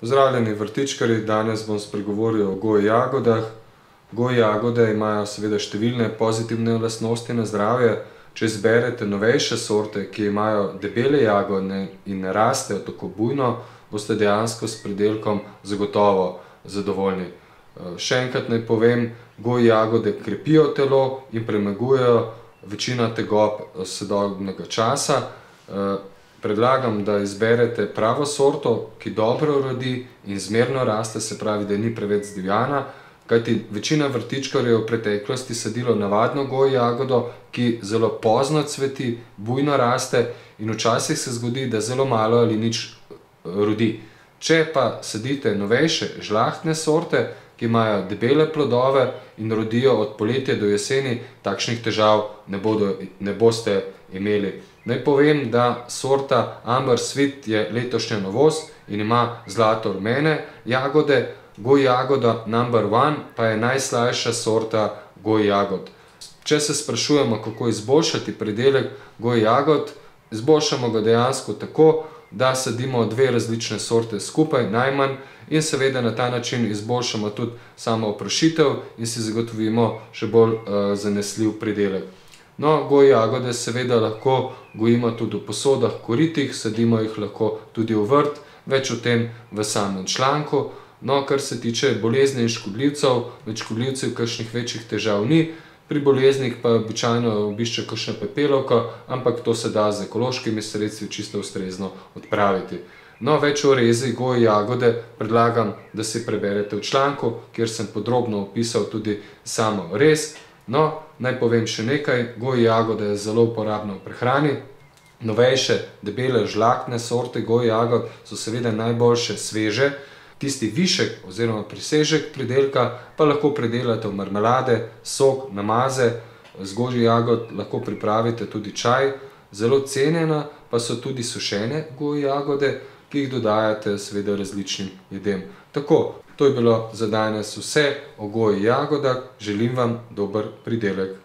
Pozdravljeni vrtičkarji, danes bom spregovoril o goji jagodah. Goji jagode imajo seveda številne pozitivne lastnosti na zdravje. Če izberete novejše sorte, ki imajo debele jagode in ne rastejo tako bujno, boste dejansko s pridelkom zagotovo zadovoljni. Še enkrat naj povem, goji jagode krepijo telo in premagujejo večino tegob sodobnega časa. Predlagam, da izberete pravo sorto, ki dobro rodi in zmerno raste, se pravi, da ni preveč zdivjana, kajti večina vrtičkarjev v preteklosti sadilo navadno goji jagodo, ki zelo pozno cveti, bujno raste in včasih se zgodi, da zelo malo ali nič rodi. Če pa sadite novejše žlahtne sorte, ki imajo debele plodove in rodijo od poletja do jeseni, takšnih težav ne boste imeli. Naj povem, da sorta Amber Sweet je letošnja novost in ima zlato-rumene jagode, goji jagoda Number One pa je najslajša sorta goji jagod. Če se sprašujemo, kako izboljšati pridelek goji jagod, izboljšamo ga dejansko tako, da sadimo dve različne sorte skupaj najmanj in seveda na ta način izboljšamo tudi samo oprašitev in si zagotovimo še bolj zanesljiv pridelek. No, goji jagode seveda lahko gojimo tudi v posodah, koritih, sadimo jih lahko tudi v vrt, več o tem v samem članku. No, kar se tiče bolezni in škodljivcev, med škodljivci kakšnih večjih težav ni, pri boleznih pa običajno obišče kakšna pepelovka, ampak to se da z ekološkimi sredstvi čisto ustrezno odpraviti. No, več o rezi goji jagode predlagam, da si preberete v članku, kjer sem podrobno opisal tudi samo rez. No, naj povem še nekaj, goji jagode je zelo uporabna v prehrani. Novejše, debele, žlahtne sorte goji jagod so seveda najboljše sveže. Tisti višek oziroma presežek pridelka pa lahko pridelate v marmelade, sok, namaze. Z goji jagod lahko pripravite tudi čaj. Zelo cenjena pa so tudi sušene goji jagode, ki jih dodajate seveda različnim jedem. Tako, to je bilo za danes vse o goji jagodah. Želim vam dober pridelek.